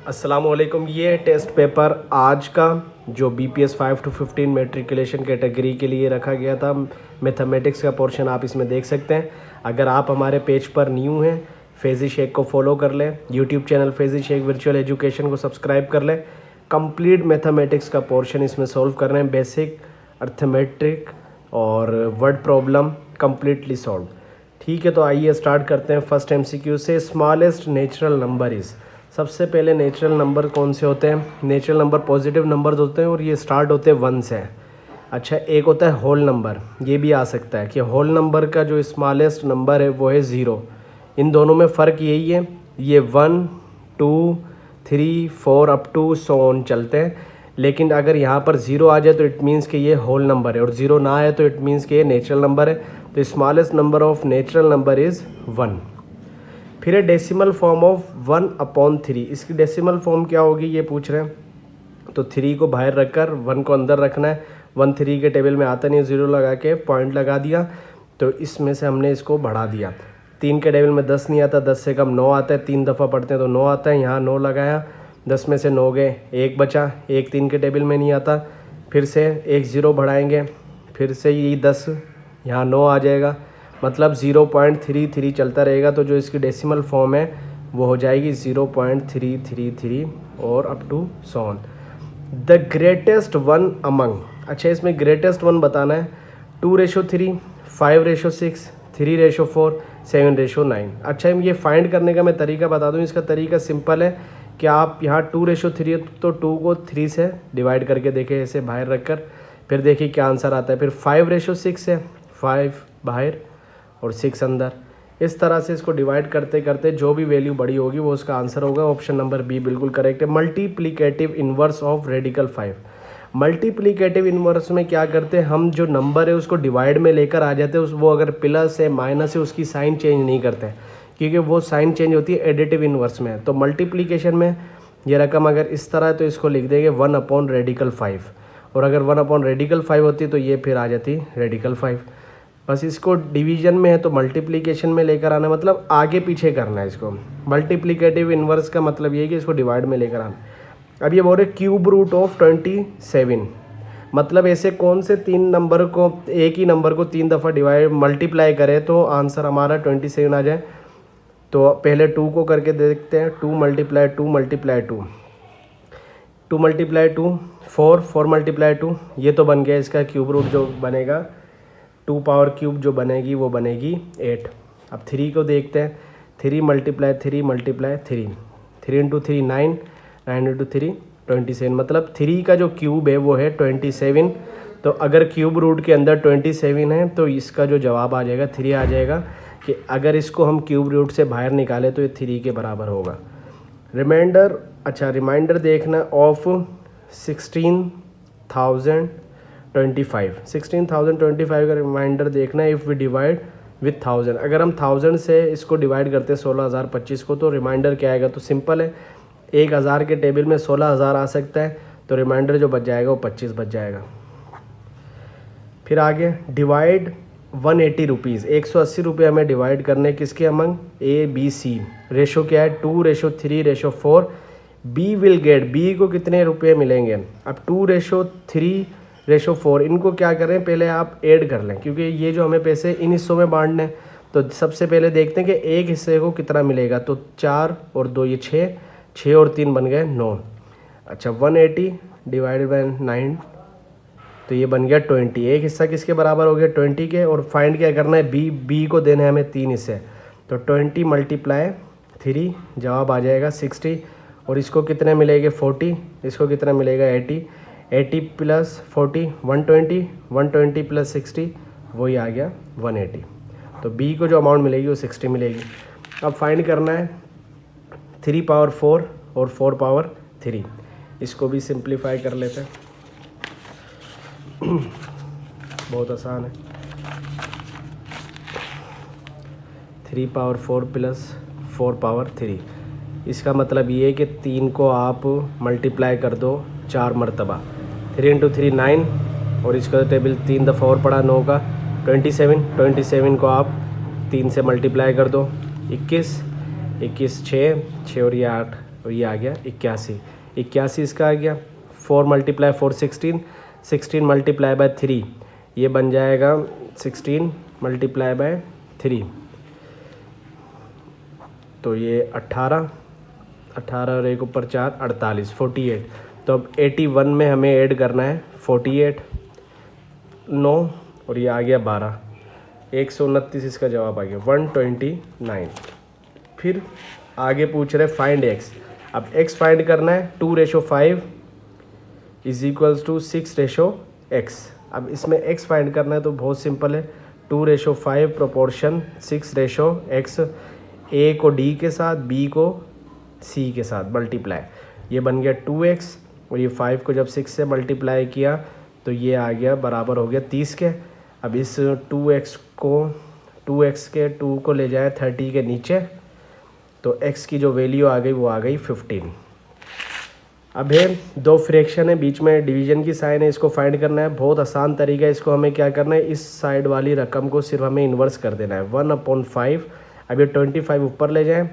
अस्सलामुअलैकुम। ये test paper आज का जो BPS 5 to 15 मेट्रिकुलेशन कैटेगरी के लिए रखा गया था, मैथमेटिक्स का पोर्शन आप इसमें देख सकते हैं। अगर आप हमारे पेज पर न्यू हैं, फैज़ी शेख को फॉलो कर लें, YouTube channel Faizi Sheikh virtual education को सब्सक्राइब कर लें। कंप्लीट मैथमेटिक्स का पोर्शन इसमें सॉल्व कर रहे हैं, बेसिक अर्थमेट्रिक और वर्ड प्रॉब्लम कम्प्लीटली सॉल्व। ठीक है, तो आइए स्टार्ट करते हैं फर्स्ट MCQ से। Smallest natural number is. सबसे पहले नेचुरल नंबर कौन से होते हैं? नेचुरल नंबर पॉजिटिव नंबर्स होते हैं और ये स्टार्ट होते हैं 1 से। अच्छा, एक होता है होल नंबर। ये भी आ सकता है कि होल नंबर का जो स्मॉलेस्ट नंबर है वो है 0। इन दोनों में फ़र्क यही है, ये 1, 2, 3, 4 अप टू सो ऑन चलते हैं। लेकिन अगर यहाँ पर 0 आ जाए तो इट मीन्स कि ये होल नंबर है, और 0 ना आए तो इट मीन्स कि ये नेचुरल नंबर है। तो smallest number of natural number is 1। फिर है डेसिमल फॉर्म ऑफ 1/3। इसकी डेसिमल फॉर्म क्या होगी ये पूछ रहे हैं। तो 3 को बाहर रखकर 1 को अंदर रखना है। 1 3 के टेबल में आता नहीं, 0 लगा के पॉइंट लगा दिया, तो इसमें से हमने इसको बढ़ा दिया। 3 के टेबल में 10 नहीं आता, 10 से कम 9 आता है। 3 दफ़ा पढ़ते हैं तो 9 आता है, यहाँ 9 लगाया, 10 में से 9 गए, 1 बचा। 1 3 के टेबल में नहीं आता, फिर से 1 0 बढ़ाएंगे, फिर से ये 10, यहाँ 9 आ जाएगा, मतलब 0.33 चलता रहेगा। तो जो इसकी डेसिमल फॉर्म है वो हो जाएगी 0.333 और up to so on. The greatest one among. अच्छा, इसमें ग्रेटेस्ट वन बताना है। 2:3, 5:6, 3:4, 7:9। अच्छा, ये फाइंड करने का मैं तरीका बता दूं। इसका तरीका सिंपल है कि आप यहाँ 2:3 तो 2 को 3 से डिवाइड करके देखें, ऐसे बाहर रखकर, फिर देखिए क्या आंसर आता है। फिर 5:6 है, 5 बाहर और 6 अंदर। इस तरह से इसको डिवाइड करते करते जो भी वैल्यू बड़ी होगी वो उसका आंसर होगा। ऑप्शन नंबर बी बिल्कुल करेक्ट है। Multiplicative inverse of radical 5। Multiplicative inverse में क्या करते हैं हम, जो नंबर है उसको डिवाइड में लेकर आ जाते हैं। वो अगर प्लस है माइनस है उसकी साइन चेंज नहीं करते, क्योंकि वो साइन चेंज होती है एडिटिव इन्वर्स में। तो मल्टीप्लिकेशन में ये रकम अगर इस तरह है तो इसको लिख देंगे 1/रेडिकल 5, और अगर 1/रेडिकल 5 होती तो ये फिर आ जाती रेडिकल 5। बस इसको डिवीजन में है तो मल्टीप्लिकेशन में लेकर आना, मतलब आगे पीछे करना है इसको। मल्टीप्लिकेटिव इन्वर्स का मतलब ये है कि इसको डिवाइड में लेकर आना। अब ये बोल रहे क्यूब रूट ऑफ 27, मतलब ऐसे कौन से 3 नंबर को, एक ही नंबर को 3 दफ़ा डिवाइड मल्टीप्लाई करें तो आंसर हमारा 27 आ जाए। तो पहले 2 को करके देखते हैं। 2 × 2 × 2, 2 × 2 4, 4 × 2, ये तो बन गया इसका क्यूब रूट जो बनेगा। 2 पावर क्यूब जो बनेगी वो बनेगी 8। अब 3 को देखते हैं। 3 × 3 × 3, 3 × 3 9, 9 × 3 27, मतलब 3 का जो क्यूब है वो है 27। तो अगर क्यूब रूट के अंदर 27 है तो इसका जो जवाब आ जाएगा 3 आ जाएगा। कि अगर इसको हम क्यूब रूट से बाहर निकालें तो ये 3 के बराबर होगा। रिमाइंडर, अच्छा रिमाइंडर देखना ऑफ 16,025 का रिमाइंडर देखना है। इफ़ वी डिवाइड विथ 1000, अगर हम 1000 से इसको डिवाइड करते हैं 16,025 को, तो रिमाइंडर क्या आएगा? तो सिंपल है, 1000 के टेबल में 16,000 आ सकता है, तो रिमाइंडर जो बच जाएगा वो 25 बच जाएगा। फिर आगे डिवाइड 180 रुपीज़, 180 रुपये हमें डिवाइड करने किसके अमंग? ABC। रेशो क्या है? 2:3:4। बी विल गेट, बी को कितने रुपये मिलेंगे? अब 2:3:4, इनको क्या करें, पहले आप ऐड कर लें, क्योंकि ये जो हमें पैसे इन हिस्सों में बांटने हैं। तो सबसे पहले देखते हैं कि एक हिस्से को कितना मिलेगा। तो 4 और 2 ये 6, 6 और 3 बन गए 9। अच्छा, 180 डिवाइडेड बाय 9, तो ये बन गया 20। एक हिस्सा किसके बराबर हो गया? 20 के। और फाइंड क्या करना है? बी को देना है हमें 3 हिस्से, तो 20 × 3, जवाब आ जाएगा 60। और इसको कितने मिलेंगे? 40। इसको कितना मिलेगा? 80। 80 + 40 120, 120 + 60 वही आ गया 180। तो बी को जो अमाउंट मिलेगी वो 60 मिलेगी। अब फाइंड करना है 3 पावर 4 और 4 पावर 3। इसको भी सिंप्लीफाई कर लेते हैं, बहुत आसान है। 3 पावर 4 + 4 पावर 3, इसका मतलब ये है कि 3 को आप मल्टीप्लाई कर दो 4 मरतबा। 3 × 3 9, और इसका टेबल 3 दफ़ा और पड़ा 9 का 27 को आप 3 से मल्टीप्लाई कर दो 21, 21 6 और ये 8, और ये आ गया 81। 81 इसका आ गया। 4 × 4 16, 16 × 3 ये बन जाएगा 16 × 3, तो ये 18 और एक ऊपर 4 48 48। तो अब 81 में हमें ऐड करना है 48 9 और ये आ गया 12, 129 इसका जवाब आ गया 129। फिर आगे पूछ रहे फाइंड x। अब x फाइंड करना है 2:5 = 6:x। अब इसमें x फाइंड करना है तो बहुत सिंपल है, 2:5 प्रोपोर्शन 6:x, a को d के साथ b को c के साथ मल्टीप्लाई, ये बन गया 2x और ये 5 को जब 6 से मल्टीप्लाई किया तो ये आ गया बराबर हो गया 30 के। अब इस 2x के 2 को ले जाए 30 के नीचे तो x की जो वैल्यू आ गई वो आ गई 15। अब है दो फ्रैक्शन है, बीच में डिवीजन की साइन है, इसको फाइंड करना है। बहुत आसान तरीका है, इसको हमें क्या करना है, इस साइड वाली रकम को सिर्फ हमें इन्वर्स कर देना है 1/5। अब ये 25 ऊपर ले जाएं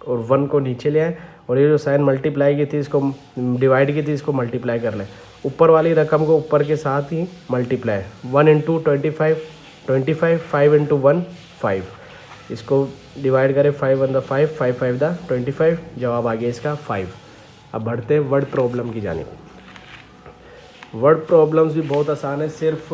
और 1 को नीचे ले आएँ और ये जो साइन मल्टीप्लाई की थी इसको डिवाइड की थी इसको मल्टीप्लाई कर लें। ऊपर वाली रकम को ऊपर के साथ ही मल्टीप्लाई, 1 × 25 25, 5 × 1 5, इसको डिवाइड करें 5 × 5 5 5 × 25, जवाब आ गया इसका 5। अब बढ़ते हैं वर्ड प्रॉब्लम की जानिब। वर्ड प्रॉब्लम्स भी बहुत आसान है, सिर्फ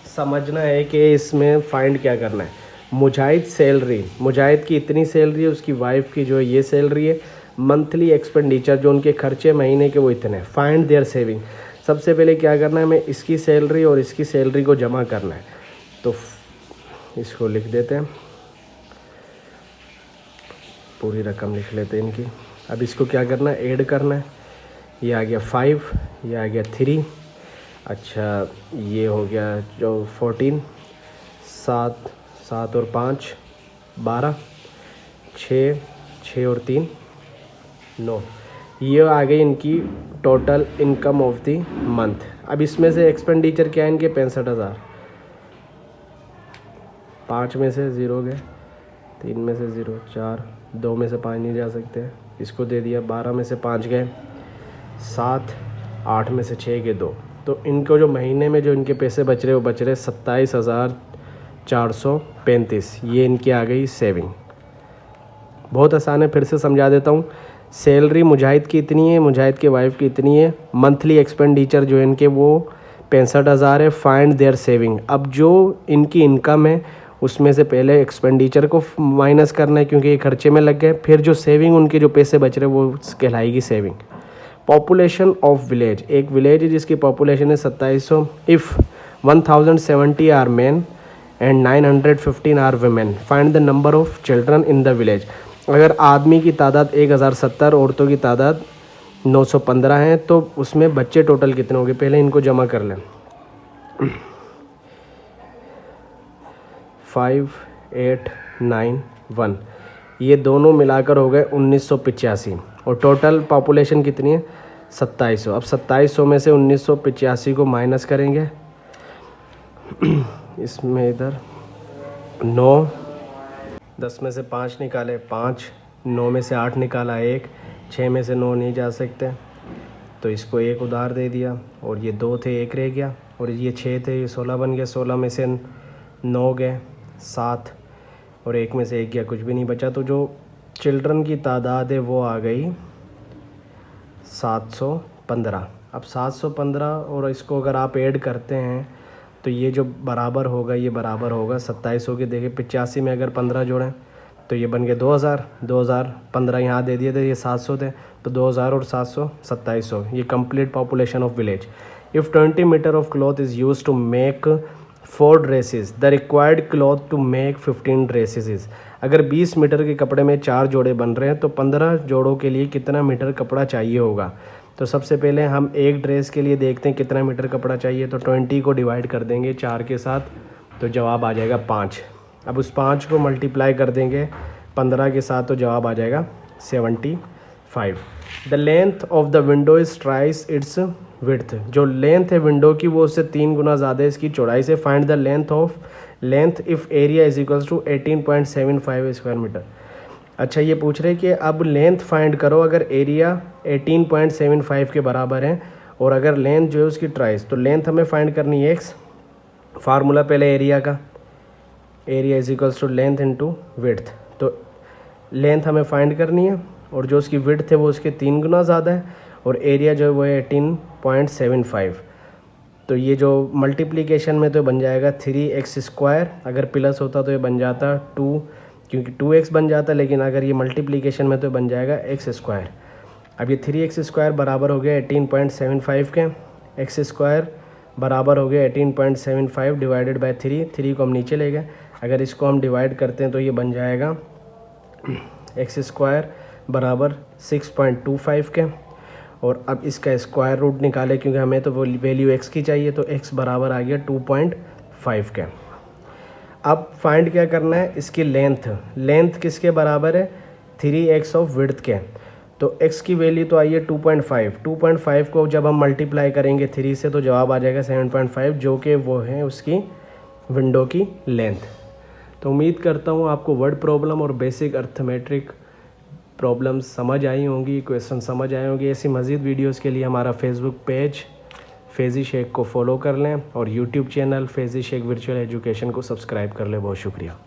समझना है कि इसमें फाइंड क्या करना है। मुजाहिद सैलरी, मुजाहिद की इतनी सैलरी है, उसकी वाइफ की जो है ये सैलरी है। मंथली एक्सपेंडिचर जो उनके खर्चे महीने के वो इतने। फाइंड देयर सेविंग, सबसे पहले क्या करना है, हमें इसकी सैलरी और इसकी सैलरी को जमा करना है। तो इसको लिख देते हैं, पूरी रकम लिख लेते हैं इनकी। अब इसको क्या करना है, ऐड करना है। ये आ गया 5, ये आ गया 3, अच्छा ये हो गया जो 14, 7 और 5 12, 6 और 3 9, ये आ गई इनकी total income of the month. अब इसमें से एक्सपेंडिचर क्या है इनके 65,000, 5 में से 0 गए, 3 में से 0, 4, 2 में से 5 नहीं जा सकते, इसको दे दिया, 12 में से 5 गए, 7, 8 में से 6 के 2। तो इनको जो महीने में जो इनके पैसे बच रहे वो बच रहे 27,435, ये इनकी आ गई सेविंग। बहुत आसान है, फिर से समझा देता हूँ। सैलरी मुजाहिद की इतनी है, मुजाहिद के वाइफ की इतनी है। मंथली एक्सपेंडिचर जो इनके वो 65,000 है। फाइंड देयर सेविंग, अब जो इनकी इनकम है उसमें से पहले एक्सपेंडिचर को माइनस करना है क्योंकि ये खर्चे में लग गए, फिर जो सेविंग उनके जो पैसे बच रहे वो कहलाएगी सेविंग। पॉपुलेशन ऑफ विलेज, एक विलेज है जिसकी पॉपुलेशन है 2700। If 1070 are man and 915 are women, find the number of children in the village. अगर आदमी की तादाद 1070, औरतों की तादाद 915 है तो उसमें बच्चे टोटल कितने होंगे, पहले इनको जमा कर लें। 5 8 9 1, ये दोनों मिलाकर हो गए 1985 और टोटल पॉपुलेशन कितनी है 2700। अब 2700 में से 1985 को माइनस करेंगे, इसमें इधर 9, 10 में से 5 निकाले 5, 9 में से 8 निकाला 1, 6 में से 9 नहीं जा सकते तो इसको 1 उधार दे दिया और ये 2 थे 1 रह गया और ये 6 थे ये 16 बन गया। 16 में से 9 गए 7 और 1 में से 1 गया, कुछ भी नहीं बचा। तो जो चिल्ड्रन की तादाद है वो आ गई 715। अब 715 और इसको अगर आप ऐड करते हैं तो ये जो बराबर होगा ये बराबर होगा 2700 के। देखिए 85 में अगर 15 जोड़ें तो ये बन गए 2000, 15 यहाँ दे दिए थे, ये 700 थे तो 2000 और 700 2700, ये complete population of village. If 20 metre of cloth is use to make 4 dresses, the required cloth to make 15 dresses is. अगर 20 मीटर के कपड़े में 4 जोड़े बन रहे हैं तो 15 जोड़ों के लिए कितना मीटर कपड़ा चाहिए होगा। तो सबसे पहले हम एक ड्रेस के लिए देखते हैं कितना मीटर कपड़ा चाहिए, तो 20 को डिवाइड कर देंगे 4 के साथ तो जवाब आ जाएगा 5। अब उस 5 को मल्टीप्लाई कर देंगे 15 के साथ तो जवाब आ जाएगा 75। The length of the window is ट्राइस it's width, जो लेंथ है विंडो की वो उससे 3 गुना ज़्यादा है इसकी चौड़ाई से। Find the length if area is equals to 18.75 square metre. अच्छा, ये पूछ रहे कि अब लेंथ फाइंड करो अगर एरिया 18.75 के बराबर है और अगर लेंथ जो है उसकी ट्राइस, तो लेंथ हमें फाइंड करनी है एक्स, फार्मूला पहले एरिया का, area is equals to length into width. तो लेंथ हमें फाइंड करनी है और जो उसकी विड्थ है वो उसके 3 गुना ज़्यादा है और एरिया जो है वो है 18.75। तो ये जो मल्टीप्लिकेशन में तो बन जाएगा 3x², अगर प्लस होता तो ये बन जाता 2, क्योंकि 2x बन जाता, लेकिन अगर ये मल्टीप्लिकेशन में तो बन जाएगा x²। अब ये 3x² बराबर हो गया 18.75 के, x² बराबर हो गया 18.75 डिवाइडेड बाय 3 को हम नीचे ले गए, अगर इसको हम डिवाइड करते हैं तो ये बन जाएगा x² बराबर 6.25 के। और अब इसका स्क्वायर रूट निकाले क्योंकि हमें तो वो वैल्यू x की चाहिए, तो x बराबर आ गया 2.5 के। अब फाइंड क्या करना है, इसकी लेंथ किसके बराबर है, 3x ऑफ विड्थ के। तो x की वैल्यू तो आई है 2.5 को जब हम मल्टीप्लाई करेंगे 3 से तो जवाब आ जाएगा 7.5, जो कि वो है उसकी विंडो की लेंथ। तो उम्मीद करता हूँ आपको वर्ड प्रॉब्लम और बेसिक अर्थमेट्रिक प्रॉब्लम्स समझ आई होंगी, क्वेश्चन समझ आए होंगे। ऐसी मज़ीद वीडियोस के लिए हमारा फेसबुक पेज फैज़ी शेख को फॉलो कर लें और YouTube channel Faizi Sheikh virtual education को सब्सक्राइब कर लें। बहुत शुक्रिया।